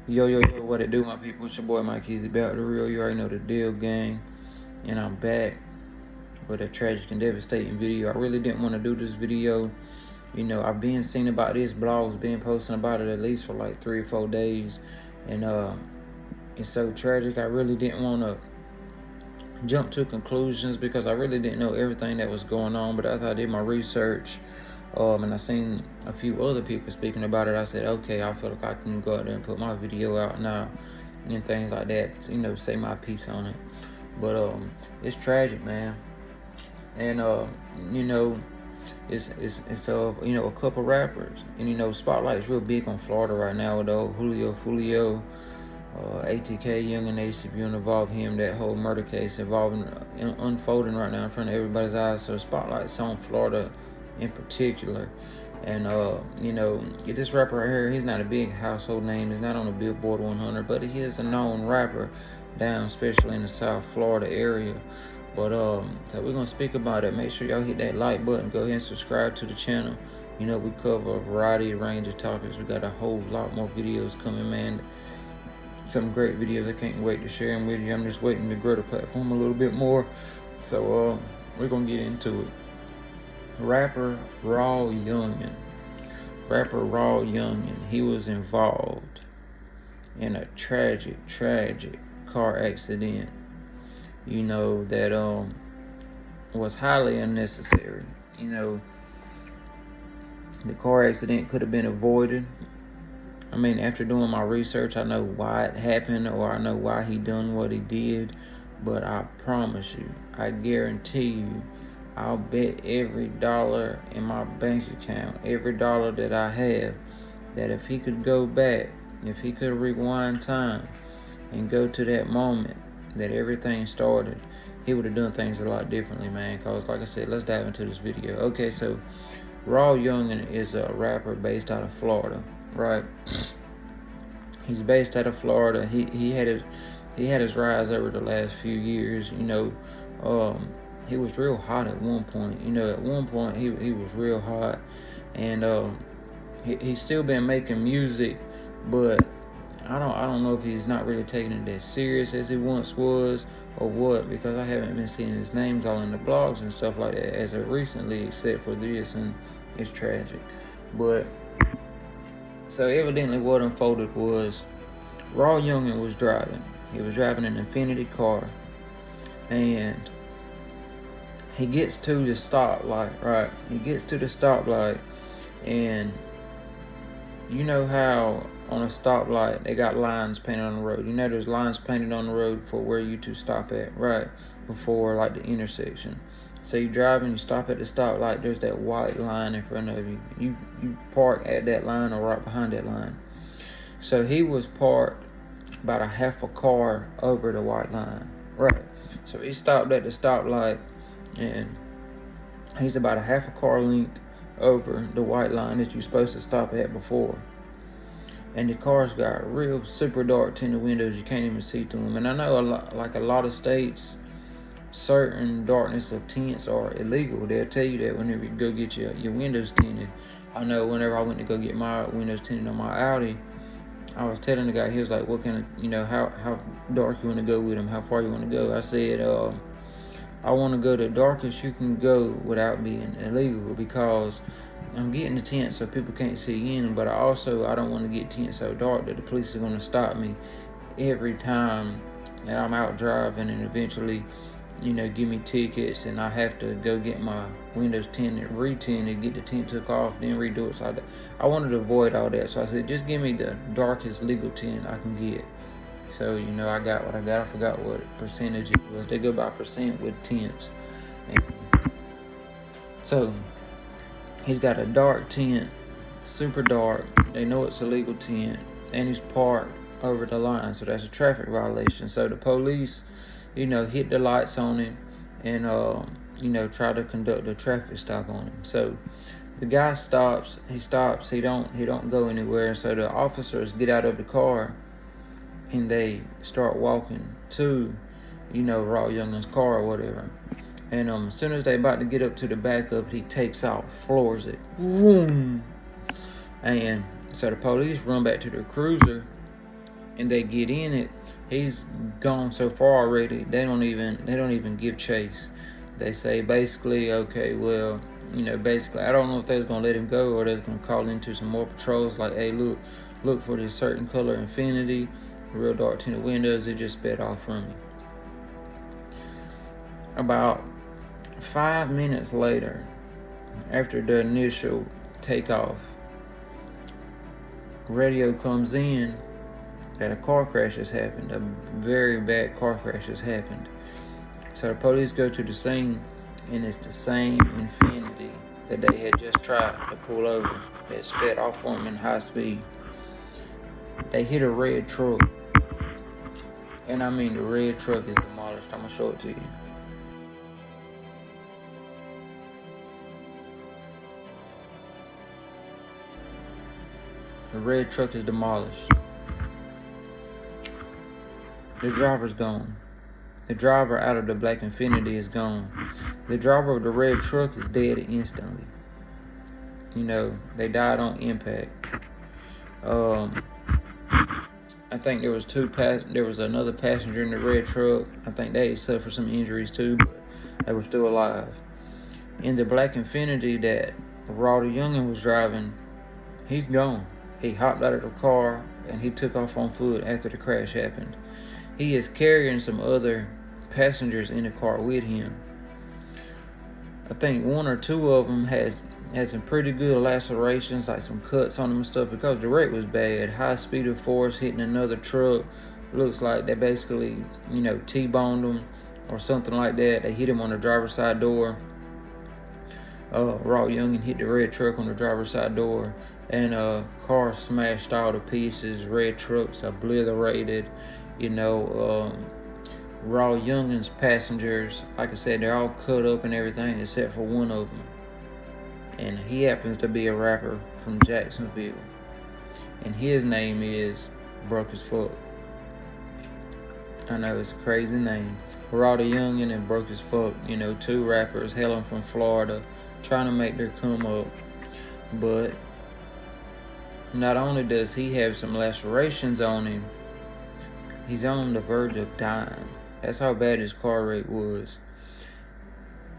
Yo, what it do, my people? It's your boy Mike EAZY back with the real. You already know the deal, gang. And I'm back with a tragic and devastating video. I really didn't want to do this video. I've been seeing about this, blogs been posting about it at least for like 3 or 4 days. And it's so tragic. I really didn't want to jump to conclusions because I really didn't know everything that was going on. But after I did my research, and I seen a few other people speaking about it, I said, okay, I feel like I can go out there and put my video out now and things like that, say my piece on it. But it's tragic, man. And it's a couple rappers, and Spotlight's real big on Florida right now with Julio, ATK, YOUNGIN, if you involve him, that whole murder case unfolding right now in front of everybody's eyes. So Spotlight's on Florida in particular. And this rapper right here, he's not a big household name, he's not on the Billboard 100, but he is a known rapper down, especially in the South Florida area. But so we're gonna speak about it. Make sure y'all hit that like button, go ahead and subscribe to the channel. We cover a variety of range of topics. We got a whole lot more videos coming, man. Some great videos. I can't wait to share them with you. I'm just waiting to grow the platform a little bit more. So we're gonna get into it. Rapper YOUNGIN, he was involved in a tragic car accident, that was highly unnecessary. The car accident could have been avoided. I mean, after doing my research, I know why it happened, or I know why he done what he did. But I promise you, I guarantee you, I'll bet every dollar in my bank account, every dollar that I have, that if he could go back, if he could rewind time and go to that moment that everything started, he would have done things a lot differently, man. Because like I said, let's dive into this video. Okay, so YOUNGIN is a rapper based out of Florida, right? He's based out of Florida. He had his rise over the last few years. He was real hot at one point. At one point he was real hot, and he's still been making music, but I don't know if he's not really taking it as serious as he once was, or what, because I haven't been seeing his names all in the blogs and stuff like that as of recently, except for this, and it's tragic. But so evidently what unfolded was YOUNGIN was driving. He was driving an Infiniti car, and he gets to the stoplight, right? He gets to the stoplight, and you know how on a stoplight they got lines painted on the road. There's lines painted on the road for where you to stop at, right? Before like the intersection. So you drive and you stop at the stoplight, there's that white line in front of you. You park at that line or right behind that line. So he was parked about a half a car over the white line, right? So he stopped at the stoplight, and he's about a half a car length over the white line that you're supposed to stop at before. And the car's got real super dark tinted windows, you can't even see through them. And I know a lot of states, certain darkness of tints are illegal. They'll tell you that whenever you go get your windows tinted. I know whenever I went to go get my windows tinted on my Audi, I was telling the guy, he was like, what kind of, how dark you want to go with them, how far you want to go. I said, I want to go the darkest you can go without being illegal, because I'm getting the tint so people can't see in, but I don't want to get tint so dark that the police are going to stop me every time that I'm out driving, and eventually, give me tickets, and I have to go get my windows tinted, re-tinted, get the tint took off, then redo it. So I wanted to avoid all that. So I said, just give me the darkest legal tint I can get. So, I got what I got. I forgot what percentage it was. They go by percent with tints. And so he's got a dark tint, super dark. They know it's a legal tint, and he's parked over the line. So that's a traffic violation. So the police, hit the lights on him and, try to conduct a traffic stop on him. So the guy stops. He stops. He don't go anywhere. So the officers get out of the car, and they start walking to, YOUNGIN's car or whatever. And as soon as they about to get up to the back of it, he takes off, floors it. Vroom. And so the police run back to their cruiser, and they get in it, he's gone so far already. They don't even give chase. They say basically, okay, well, basically, I don't know if they're gonna let him go or they're gonna call into some more patrols. Like, hey, look for this certain color Infinity, real dark tinted windows. It just sped off from me. About 5 minutes later, after the initial takeoff, radio comes in that a car crash has happened. A very bad car crash has happened. So the police go to the scene, and it's the same Infinity that they had just tried to pull over that sped off from them in high speed. They hit a red truck, and I mean the red truck is demolished. I'm gonna show it to you. The red truck is demolished. The driver's gone. The driver out of the black Infinity is gone. The driver of the red truck is dead instantly. They died on impact. I think there was another passenger in the red truck. I think they suffered some injuries too, but they were still alive. In the black Infinity that Roddy Youngin was driving, he's gone. He hopped out of the car and he took off on foot after the crash happened. He is carrying some other passengers in the car with him. I think one or two of them had some pretty good lacerations, like some cuts on them and stuff, because the wreck was bad. High speed of force hitting another truck. Looks like they basically, T-boned them or something like that. They hit him on the driver's side door. Raw Youngin hit the red truck on the driver's side door, and car smashed all to pieces. Red trucks obliterated. Raw Youngin's passengers, like I said, they're all cut up and everything except for one of them. And he happens to be a rapper from Jacksonville. And his name is Broke as Fuck. I know, it's a crazy name. Roddy Youngin and Broke as Fuck, two rappers hailing from Florida, trying to make their come up. But not only does he have some lacerations on him, he's on the verge of dying. That's how bad his car wreck was.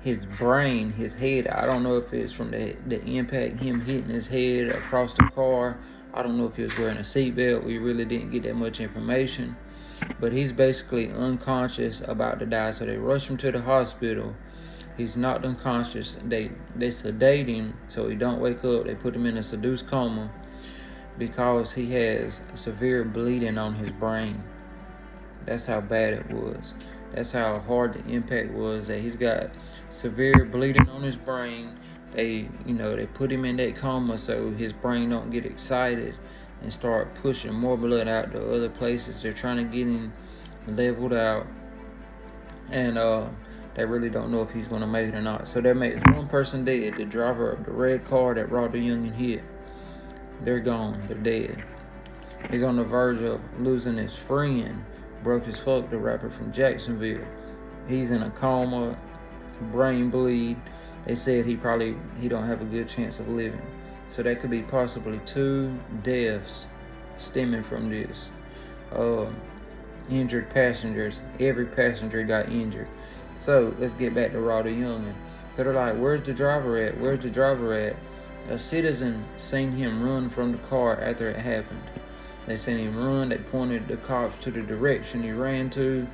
His brain, his head, I don't know if it's from the impact, him hitting his head across the car. I don't know if he was wearing a seatbelt. We really didn't get that much information. But he's basically unconscious, about to die. So they rush him to the hospital. He's knocked unconscious. They sedate him so he don't wake up. They put him in a seduced coma because he has severe bleeding on his brain. That's how bad it was. That's how hard the impact was, that he's got severe bleeding on his brain. They put him in that coma so his brain don't get excited and start pushing more blood out to other places. They're trying to get him leveled out, and they really don't know if he's going to make it or not. So that makes one person dead, the driver of the red car that Roddy Youngin hit. They're gone. They're dead. He's on the verge of losing his friend, Broke as Fuck, the rapper from Jacksonville. He's in a coma, brain bleed. They said he don't have a good chance of living. So that could be possibly 2 deaths stemming from this. Injured passengers. Every passenger got injured. So let's get back to Roddy Youngin. So they're like, where's the driver at? Where's the driver at? A citizen seen him run from the car after it happened. They seen him run. They pointed the cops to the direction he ran to,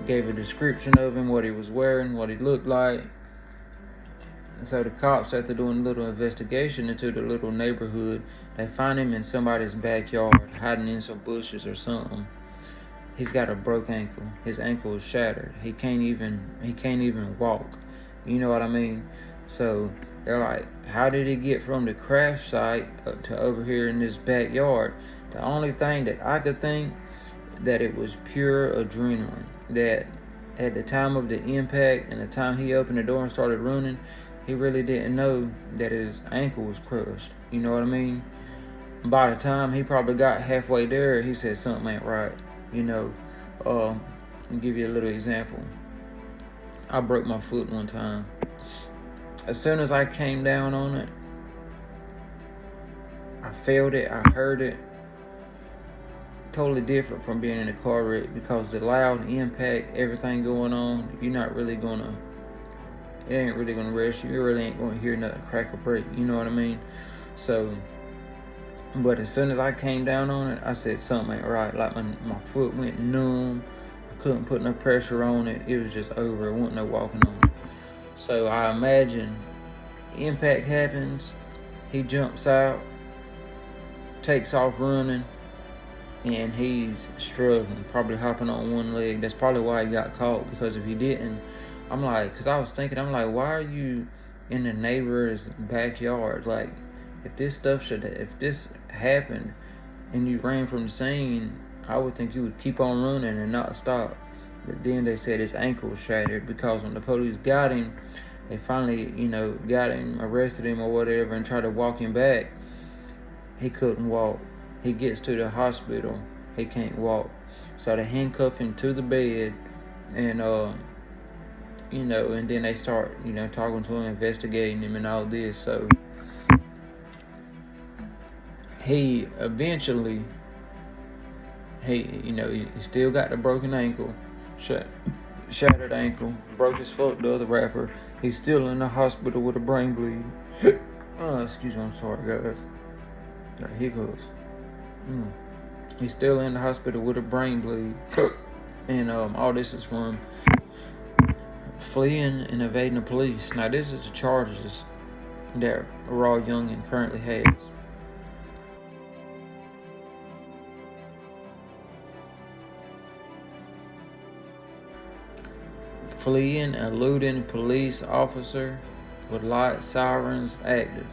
gave a description of him, what he was wearing, what he looked like. And so the cops, after doing a little investigation into the little neighborhood, they find him in somebody's backyard, hiding in some bushes or something. He's got a broke ankle. His ankle is shattered. He can't even walk. You know what I mean? So they're like, how did he get from the crash site up to over here in this backyard? The only thing that I could think, that it was pure adrenaline. That at the time of the impact and the time he opened the door and started running, he really didn't know that his ankle was crushed. You know what I mean? By the time he probably got halfway there, he said something ain't right. I'll give you a little example. I broke my foot one time. As soon as I came down on it, I felt it, I heard it. totally different from being in a car wreck, because the loud impact, everything going on, you're not really gonna, it ain't really gonna rest you. You really ain't gonna hear nothing crack or break. You know what I mean? So, but as soon as I came down on it, I said something ain't right. Like my foot went numb. I couldn't put no pressure on it. It was just over. It wasn't no walking on it. So I imagine impact happens. He jumps out, takes off running, and he's struggling, probably hopping on one leg. That's probably why he got caught, because if he didn't, I'm like, because I was thinking, I'm like, why are you in the neighbor's backyard? Like, if this happened and you ran from the scene, I would think you would keep on running and not stop. But then they said his ankle was shattered, because when the police got him, they finally, got him, arrested him or whatever, and tried to walk him back. He couldn't walk. He gets to the hospital, he can't walk. So they handcuff him to the bed, and and then they start, talking to him, investigating him and all this. So he eventually, he still got the broken ankle, shattered ankle, broke his foot, the other rapper. He's still in the hospital with a brain bleed. Excuse me, I'm sorry, guys. Got hiccups. He's still in the hospital with a brain bleed. And all this is from fleeing and evading the police. Now, this is the charges that Raw Youngin currently has. Fleeing, eluding police officer with light sirens active.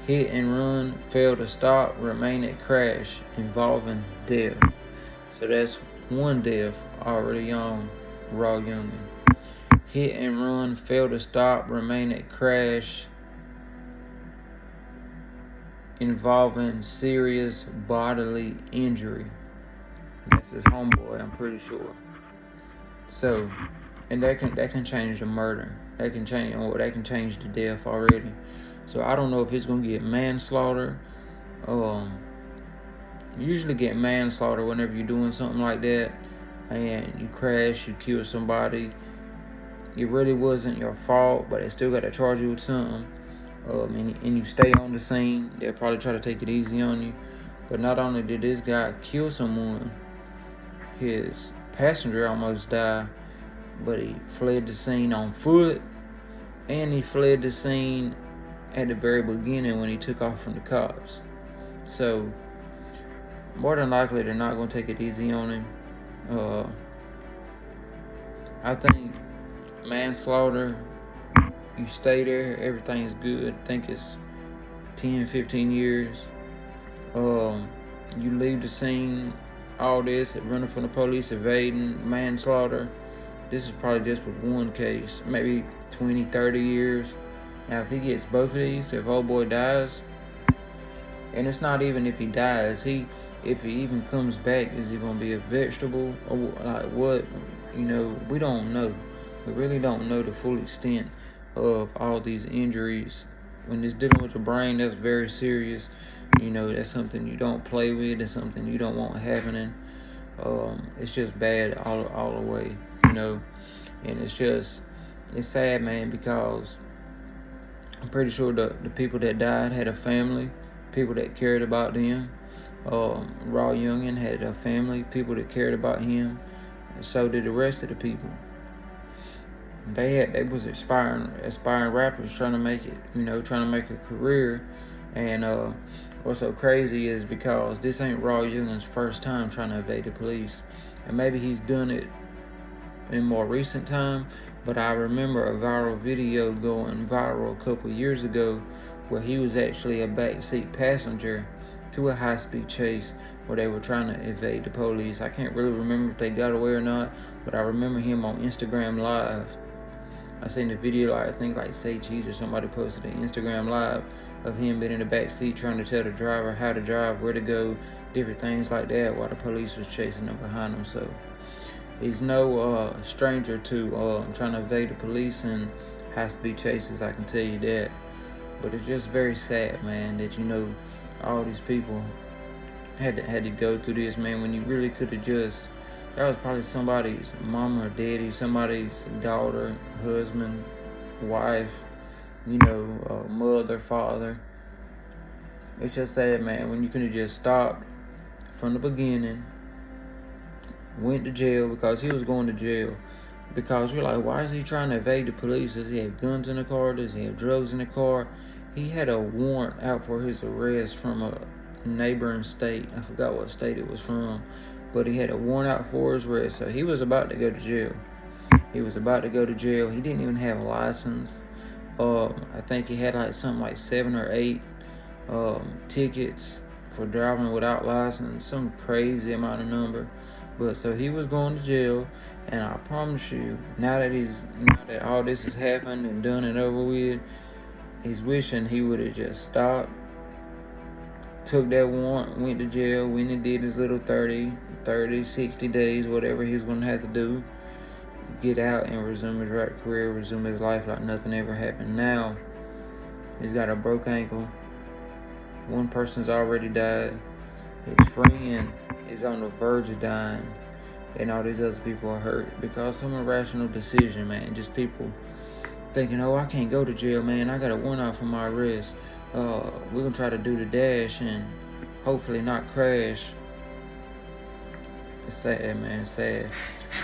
Hit and run, failed to stop, remain at crash, involving death. So that's one death already on Raw Youngin. Hit and run, failed to stop, remain at crash, involving serious bodily injury. That's his homeboy, I'm pretty sure. So, and that can change the murder. That can change the death already. So I don't know if it's gonna get manslaughter. You usually get manslaughter whenever you're doing something like that, and you crash, you kill somebody. It really wasn't your fault, but they still got to charge you with something. And you stay on the scene. They'll probably try to take it easy on you. But not only did this guy kill someone, his passenger almost died, but he fled the scene on foot, and he fled the scene at the very beginning when he took off from the cops. So more than likely they're not going to take it easy on him. I think manslaughter, you stay there, everything's good. I think it's 10-15 years. You leave the scene, all this, running from the police, evading, manslaughter. This is probably just with one case, maybe 20-30 years. Now, if he gets both of these, if old boy dies, and it's not even if he dies, if he even comes back, is he gonna be a vegetable or like what? We don't know. We really don't know the full extent of all these injuries. When it's dealing with the brain, that's very serious. That's something you don't play with. It's something you don't want happening. It's just bad all the way. And it's sad, man, because I'm pretty sure the people that died had a family, people that cared about them. Raw Youngin had a family, people that cared about him, and so did the rest of the people. They was aspiring rappers trying to make it, trying to make a career. And what's so crazy is because this ain't Raw Youngin's first time trying to evade the police, and maybe he's done it in more recent time. But I remember a viral video going viral a couple years ago where he was actually a backseat passenger to a high-speed chase where they were trying to evade the police. I can't really remember if they got away or not, but I remember him on Instagram Live. I seen the video, I think Say Cheese or somebody posted an Instagram Live of him being in the back seat trying to tell the driver how to drive, where to go, different things like that, while the police was chasing him behind him. So he's no stranger to trying to evade the police and high-speed chases, I can tell you that. But it's just very sad, man, that all these people had to go through this, man, when you really could have just, that was probably somebody's mama or daddy, somebody's daughter, husband, wife, mother, father. It's just sad, man, when you could have just stopped from the beginning, went to jail because he was going to jail. Because we're like, why is he trying to evade the police? Does he have guns in the car? Does he have drugs in the car? He had a warrant out for his arrest from a neighboring state. I forgot what state it was from. But he had a warrant out for his arrest. So he was about to go to jail. He was about to go to jail. He didn't even have a license. I think he had something like 7 or 8 tickets for driving without license. Some crazy amount of number. But so he was going to jail, and I promise you, now that all this has happened and done and over with, he's wishing he would have just stopped, took that warrant, went to jail, went and did his little 30, 60 days, whatever he was going to have to do, get out and resume his rap career, resume his life like nothing ever happened. Now, he's got a broke ankle. One person's already died. His friend is on the verge of dying, and all these other people are hurt because of some irrational decision, man. Just people thinking, oh, I can't go to jail, man. I got a warrant out for my arrest. We're gonna try to do the dash and hopefully not crash. It's sad, man. It's sad.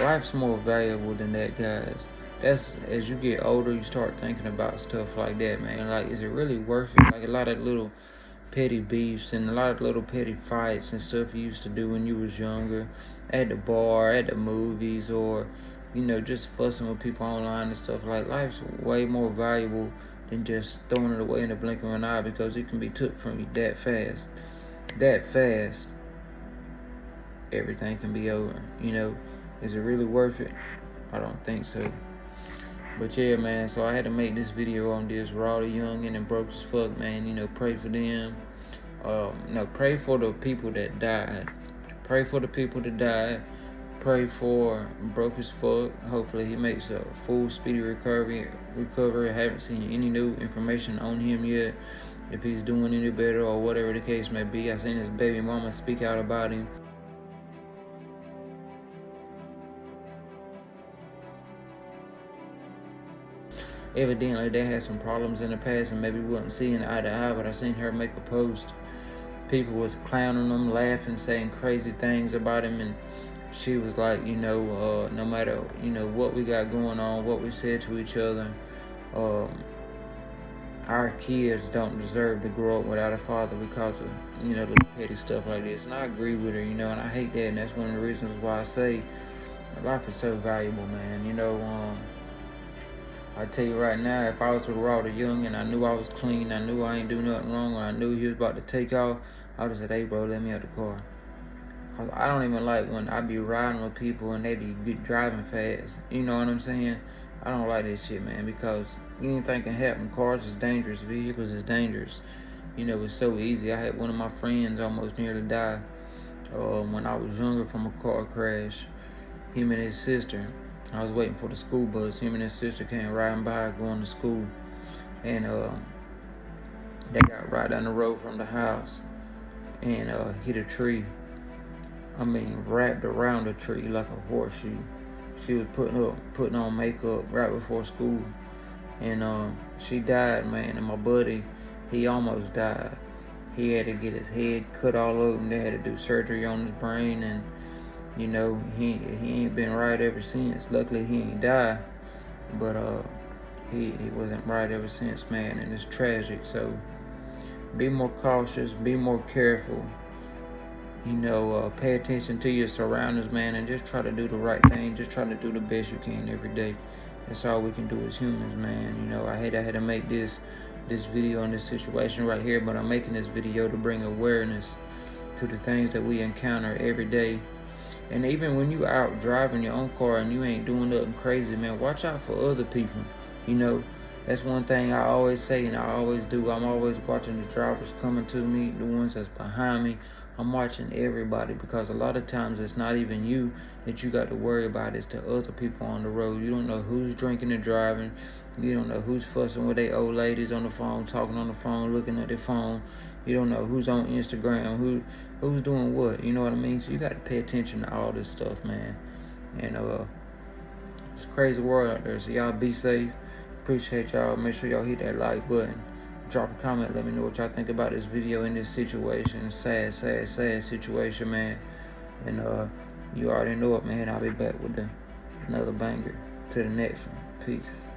Life's more valuable than that, guys. That's, as you get older, you start thinking about stuff like that, man. Like, is it really worth it? Like, a lot of little petty beefs and a lot of little petty fights and stuff you used to do when you was younger, at the bar, at the movies, or just fussing with people online and stuff. Like, life's way more valuable than just throwing it away in the blink of an eye, because it can be took from you that fast. Everything can be over. Is it really worth it? I don't think so. But yeah, man, so I had to make this video on this. Raw the Youngin and Broke as Fuck, man. Pray for them. Pray for the people that died. Pray for the people that died. Pray for Broke as Fuck. Hopefully he makes a full, speedy recovery. I haven't seen any new information on him yet, if he's doing any better or whatever the case may be. I seen his baby mama speak out about him. Evidently they had some problems in the past and maybe wasn't seeing eye to eye, but I seen her make a post. People was clowning him, laughing, saying crazy things about him, and she was like, no matter what we got going on, what we said to each other, our kids don't deserve to grow up without a father because of little petty stuff like this. And I agree with her, and I hate that, and that's one of the reasons why I say life is so valuable, man. I tell you right now, if I was with Raw the Young and I knew I was clean, I knew I ain't do nothing wrong, or I knew he was about to take off, I would have said, hey, bro, let me out the car. Cause I don't even like when I be riding with people and they be driving fast. You know what I'm saying? I don't like that shit, man, because anything can happen. Cars is dangerous. Vehicles is dangerous. It's so easy. I had one of my friends almost nearly die when I was younger from a car crash. Him and his sister. I was waiting for the school bus. Him and his sister came riding by going to school. And they got right down the road from the house and hit a tree. Wrapped around a tree like a horseshoe. She was putting on makeup right before school. And she died, man. And my buddy, he almost died. He had to get his head cut all open. They had to do surgery on his brain, and he ain't been right ever since. Luckily he ain't died, but he wasn't right ever since, man, and it's tragic. So be more cautious, be more careful. Pay attention to your surroundings, man, and just try to do the right thing. Just try to do the best you can every day. That's all we can do as humans, man. I hate I had to make this video on this situation right here, but I'm making this video to bring awareness to the things that we encounter every day. And even when you out driving your own car and you ain't doing nothing crazy, man, watch out for other people. That's one thing I always say and I always do. I'm always watching the drivers coming to me, the ones that's behind me. I'm watching everybody, because a lot of times it's not even you that you got to worry about. It's the other people on the road. You don't know who's drinking and driving. You don't know who's fussing with their old ladies on the phone, talking on the phone, looking at their phone. You don't know who's on Instagram, who's doing what. You know what I mean? So you got to pay attention to all this stuff, man. And it's a crazy world out there. So y'all be safe. Appreciate y'all. Make sure y'all hit that like button. Drop a comment. Let me know what y'all think about this video in this situation. Sad situation, man. And you already know it, man. I'll be back with another banger. To the next one. Peace.